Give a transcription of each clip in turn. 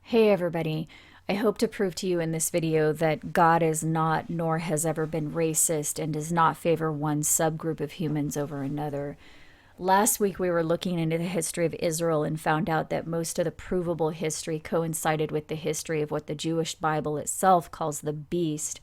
Hey everybody, I hope to prove to you in this video that God is not nor has ever been racist and does not favor one subgroup of humans over another. Last week we were looking into the history of Israel and found out that most of the provable history coincided with the history of what the Jewish Bible itself calls the beast.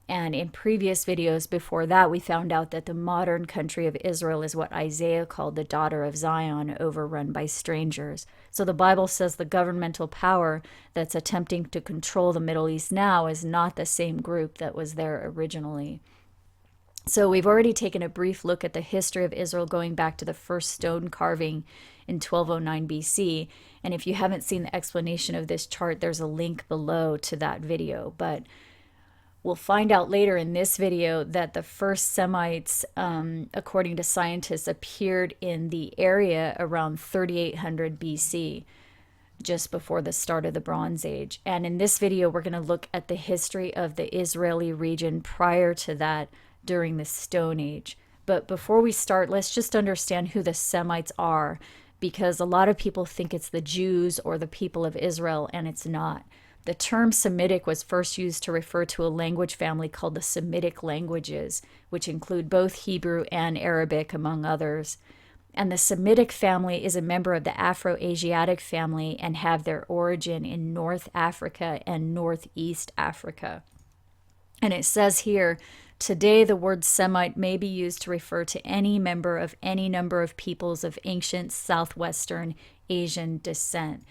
And in previous videos before that, we found out that the modern country of Israel is what Isaiah called the daughter of Zion, overrun by strangers. So the Bible says the governmental power that's attempting to control the Middle East now is not the same group that was there originally. So we've already taken a brief look at the history of Israel going back to the first stone carving in 1209 BC. And if you haven't seen the explanation of this chart, there's a link below to that video. But we'll find out later in this video that the first Semites, according to scientists, appeared in the area around 3800 BC, just before the start of the Bronze Age. And in this video, we're going to look at the history of the Israeli region prior to that during the Stone Age. But before we start, let's just understand who the Semites are, because a lot of people think it's the Jews or the people of Israel, and it's not. The term Semitic was first used to refer to a language family called the Semitic languages, which include both Hebrew and Arabic, among others. And the Semitic family is a member of the Afro-Asiatic family and have their origin in North Africa and Northeast Africa. And it says here, today the word Semite may be used to refer to any member of any number of peoples of ancient Southwestern Asian descent.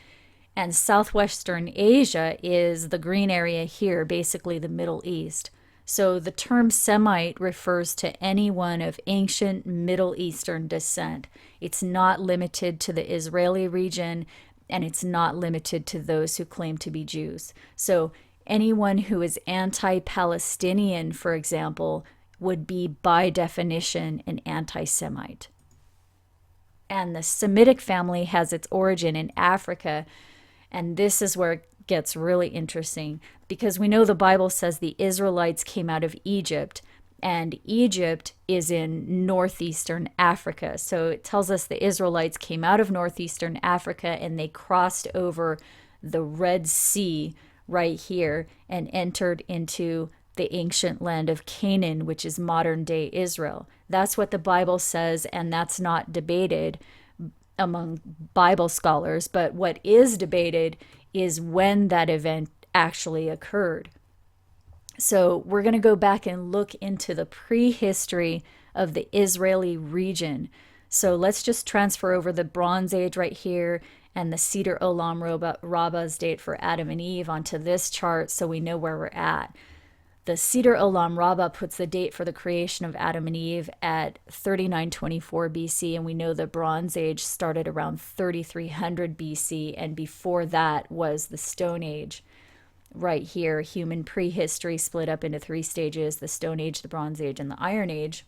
And Southwestern Asia is the green area here, basically the Middle East. So the term Semite refers to anyone of ancient Middle Eastern descent. It's not limited to the Israeli region, and it's not limited to those who claim to be Jews. So anyone who is anti-Palestinian, for example, would be by definition an anti-Semite. And the Semitic family has its origin in Africa. And this is where it gets really interesting, because we know the Bible says the Israelites came out of Egypt, and Egypt is in northeastern Africa. So it tells us the Israelites came out of northeastern Africa and they crossed over the Red Sea right here and entered into the ancient land of Canaan, which is modern day Israel. That's what the Bible says, and that's not debated among Bible scholars, but what is debated is when that event actually occurred. So we're going to go back and look into the prehistory of the Israeli region. So let's just transfer over the Bronze Age right here and the Seder Olam Rabbah's date for Adam and Eve onto this chart so we know where we're at. The Seder Olam Rabbah puts the date for the creation of Adam and Eve at 3924 BC, and we know the Bronze Age started around 3300 BC, and before that was the Stone Age. Right here, human prehistory split up into three stages: the Stone Age, the Bronze Age, and the Iron Age.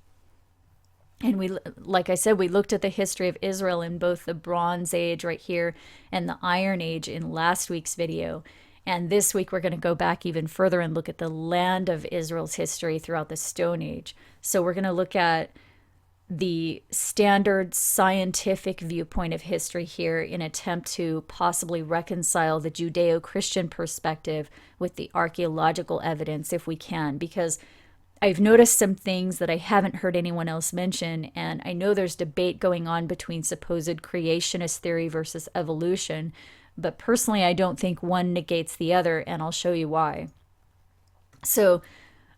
And we, like I said, we looked at the history of Israel in both the Bronze Age right here and the Iron Age in last week's video. And this week we're going to go back even further and look at the land of Israel's history throughout the Stone Age. So we're going to look at the standard scientific viewpoint of history here in an attempt to possibly reconcile the Judeo-Christian perspective with the archaeological evidence if we can, because I've noticed some things that I haven't heard anyone else mention, and I know there's debate going on between supposed creationist theory versus evolution, but personally I don't think one negates the other, and I'll show you why. So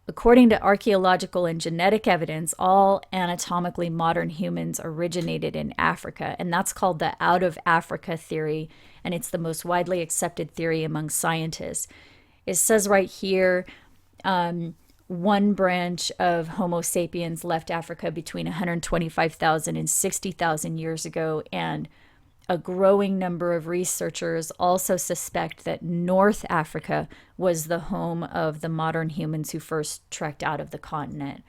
according to archaeological and genetic evidence, all anatomically modern humans originated in Africa, and that's called the out of Africa theory, and it's the most widely accepted theory among scientists. It says right here, one branch of Homo sapiens left Africa between 125,000 and 60,000 years ago, and a growing number of researchers also suspect that North Africa was the home of the modern humans who first trekked out of the continent.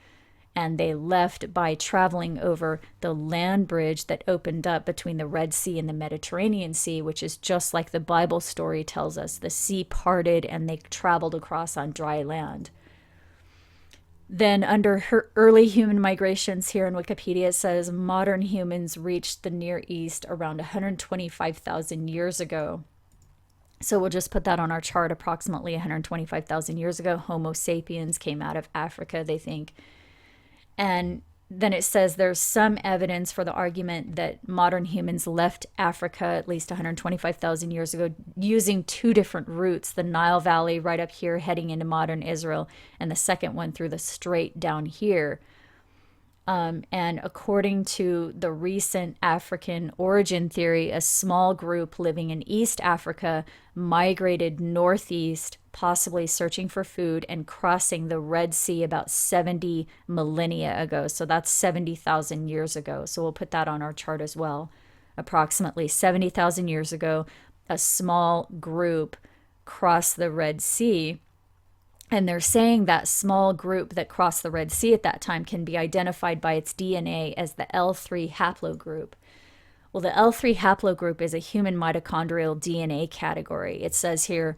And they left by traveling over the land bridge that opened up between the Red Sea and the Mediterranean Sea, which is just like the Bible story tells us. The sea parted and they traveled across on dry land. Then under her early human migrations here in Wikipedia, it says modern humans reached the Near East around 125,000 years ago. So we'll just put that on our chart. Approximately 125,000 years ago, Homo sapiens came out of Africa, they think. And then it says there's some evidence for the argument that modern humans left Africa at least 125,000 years ago using two different routes, the Nile Valley right up here heading into modern Israel, and the second one through the strait down here. And according to the recent African origin theory, a small group living in East Africa migrated northeast, possibly searching for food, and crossing the Red Sea about 70 millennia ago. So that's 70,000 years ago. So we'll put that on our chart as well. Approximately 70,000 years ago, a small group crossed the Red Sea. And they're saying that small group that crossed the Red Sea at that time can be identified by its DNA as the L3 haplogroup. Well, the L3 haplogroup is a human mitochondrial DNA category. It says here,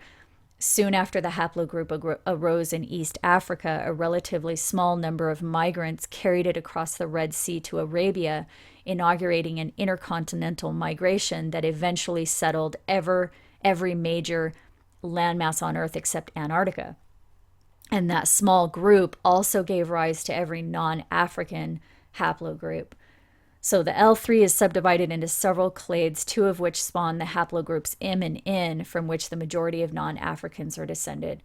soon after the haplogroup arose in East Africa, a relatively small number of migrants carried it across the Red Sea to Arabia, inaugurating an intercontinental migration that eventually settled every major landmass on Earth except Antarctica. And that small group also gave rise to every non-African haplogroup. So the L3 is subdivided into several clades, two of which spawn the haplogroups M and N, from which the majority of non-Africans are descended.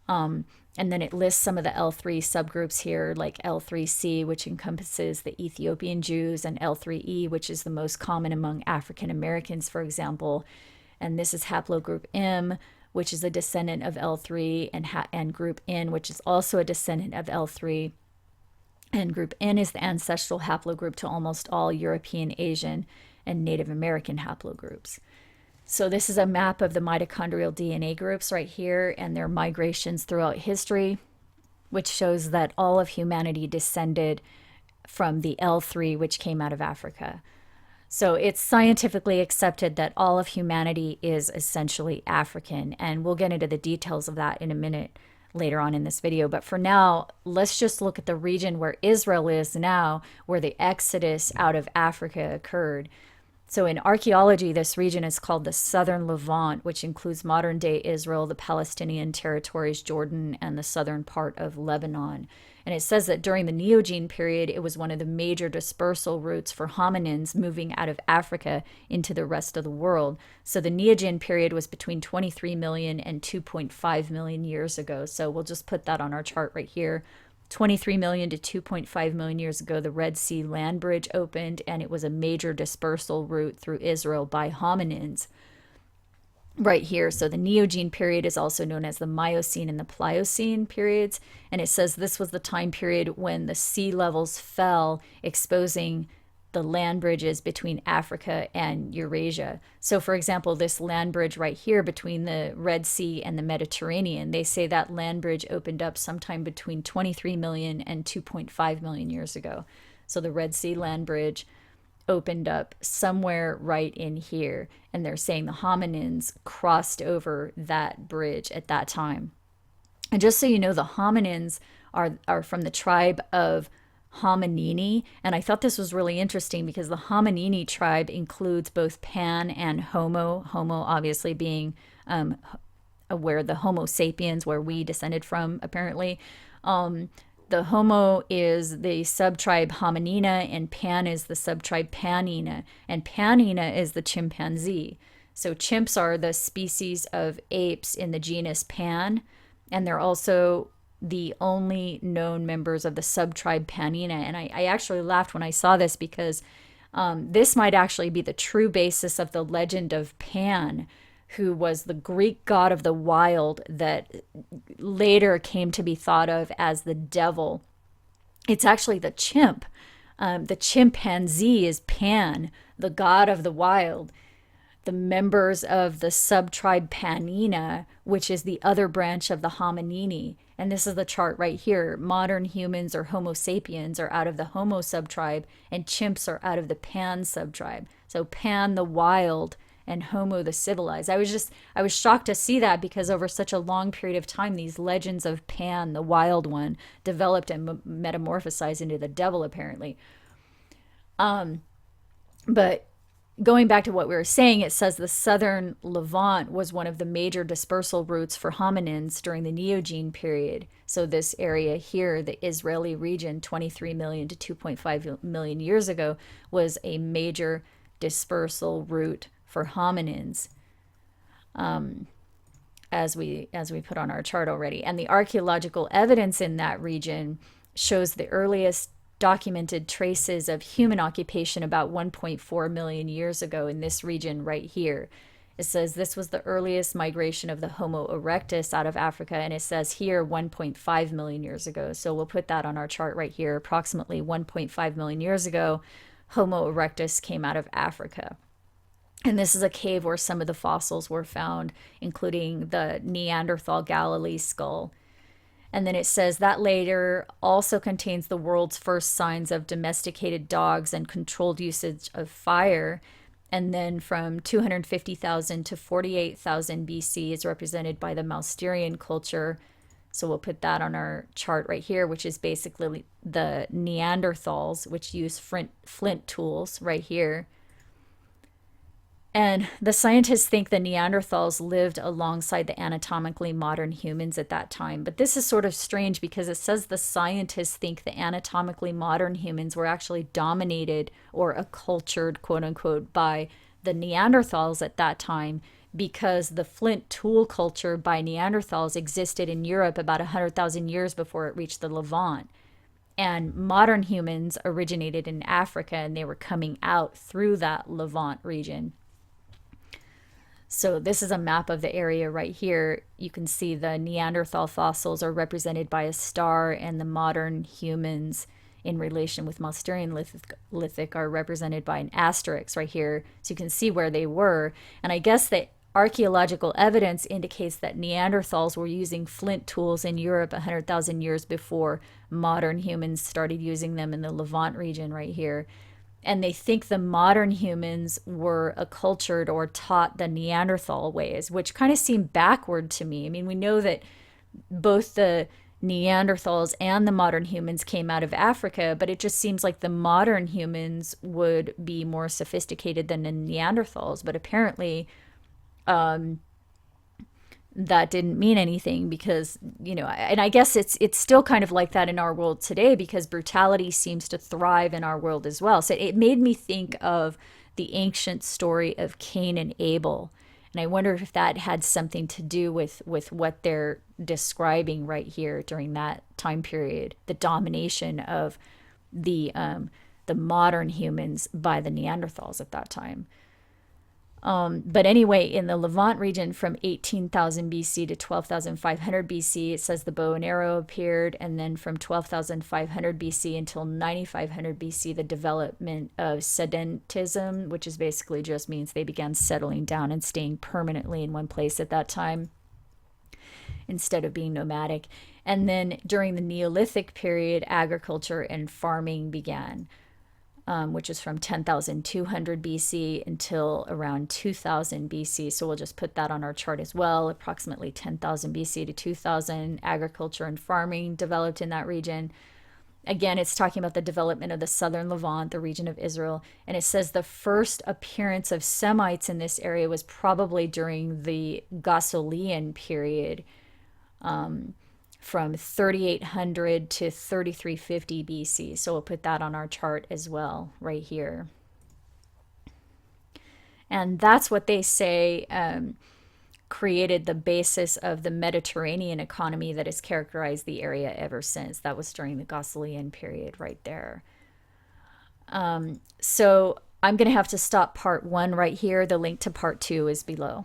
And then it lists some of the L3 subgroups here, like L3C, which encompasses the Ethiopian Jews, and L3E, which is the most common among African Americans, for example. And this is haplogroup M, which is a descendant of L3, and group N, which is also a descendant of L3. And group N is the ancestral haplogroup to almost all European, Asian, and Native American haplogroups. So this is a map of the mitochondrial DNA groups right here and their migrations throughout history, which shows that all of humanity descended from the L3, which came out of Africa. So it's scientifically accepted that all of humanity is essentially African, and we'll get into the details of that in a minute later on in this video. But for now, let's just look at the region where Israel is now, where the exodus out of Africa occurred. So in archaeology, this region is called the Southern Levant, which includes modern-day Israel, the Palestinian territories, Jordan, and the southern part of Lebanon. And it says that during the Neogene period, it was one of the major dispersal routes for hominins moving out of Africa into the rest of the world. So the Neogene period was between 23 million and 2.5 million years ago. So we'll just put that on our chart right here. 23 million to 2.5 million years ago, the Red Sea land bridge opened, and it was a major dispersal route through Israel by hominins. Right here. So the Neogene period is also known as the Miocene and the Pliocene periods. And it says this was the time period when the sea levels fell, exposing the land bridges between Africa and Eurasia. So for example, this land bridge right here between the Red Sea and the Mediterranean, they say that land bridge opened up sometime between 23 million and 2.5 million years ago. So the Red Sea land bridge opened up somewhere right in here, and they're saying the hominins crossed over that bridge at that time. And just so you know, the hominins are from the tribe of Hominini, and I thought this was really interesting because the Hominini tribe includes both Pan and Homo obviously being where the Homo sapiens, where we descended from, apparently. The Homo is the subtribe Hominina, and Pan is the subtribe Panina. And Panina is the chimpanzee. So chimps are the species of apes in the genus Pan, and they're also the only known members of the subtribe Panina. And I actually laughed when I saw this because this might actually be the true basis of the legend of Pan, who was the Greek god of the wild that later came to be thought of as the devil. It's actually the chimp. The chimpanzee is Pan, the god of the wild. The members of the subtribe Panina, which is the other branch of the Hominini. And this is the chart right here. Modern humans, or Homo sapiens, are out of the Homo subtribe, and chimps are out of the Pan subtribe. So Pan, the wild, and Homo, the civilized. I was shocked to see that because over such a long period of time, these legends of Pan, the wild one, developed and metamorphosized into the devil, apparently. But going back to what we were saying, it says the southern Levant was one of the major dispersal routes for hominins during the Neogene period. So this area here, the Israeli region, 23 million to 2.5 million years ago, was a major dispersal route for hominins, as we put on our chart already. And the archaeological evidence in that region shows the earliest documented traces of human occupation about 1.4 million years ago in this region right here. It says this was the earliest migration of the Homo erectus out of Africa, and it says here 1.5 million years ago. So we'll put that on our chart right here. Approximately 1.5 million years ago, Homo erectus came out of Africa. And this is a cave where some of the fossils were found, including the Neanderthal Galilee skull. And then it says that later also contains the world's first signs of domesticated dogs and controlled usage of fire. And then from 250,000 to 48,000 BC is represented by the Mousterian culture. So we'll put that on our chart right here, which is basically the Neanderthals, which use flint tools right here. And the scientists think the Neanderthals lived alongside the anatomically modern humans at that time. But this is sort of strange because it says the scientists think the anatomically modern humans were actually dominated or accultured, quote unquote, by the Neanderthals at that time, because the flint tool culture by Neanderthals existed in Europe about 100,000 years before it reached the Levant. And modern humans originated in Africa, and they were coming out through that Levant region. So this is a map of the area right here. You can see the Neanderthal fossils are represented by a star, and the modern humans in relation with Mousterian lithic are represented by an asterisk right here. So you can see where they were. And I guess the archaeological evidence indicates that Neanderthals were using flint tools in Europe 100,000 years before modern humans started using them in the Levant region right here. And they think the modern humans were accultured or taught the Neanderthal ways, which kind of seem backward to me. I mean, we know that both the Neanderthals and the modern humans came out of Africa, but it just seems like the modern humans would be more sophisticated than the Neanderthals. But apparently, that didn't mean anything because, and I guess it's still kind of like that in our world today because brutality seems to thrive in our world as well. So it made me think of the ancient story of Cain and Abel. And I wonder if that had something to do with what they're describing right here during that time period, the domination of the modern humans by the Neanderthals at that time. But anyway, in the Levant region from 18,000 BC to 12,500 BC, it says the bow and arrow appeared. And then from 12,500 BC until 9,500 BC, the development of sedentism, which is basically just means they began settling down and staying permanently in one place at that time instead of being nomadic. And then during the Neolithic period, agriculture and farming began. Which is from 10,200 BC until around 2000 BC. So we'll just put that on our chart as well. Approximately 10,000 BC to 2000, agriculture and farming developed in that region. Again, it's talking about the development of the southern Levant, the region of Israel. And it says the first appearance of Semites in this area was probably during the Galilean period. From 3800 to 3350 BC. So we'll put that on our chart as well, right here. And that's what they say created the basis of the Mediterranean economy that has characterized the area ever since. That was during the Galilean period right there. So I'm going to have to stop part 1 right here. The link to part 2 is below.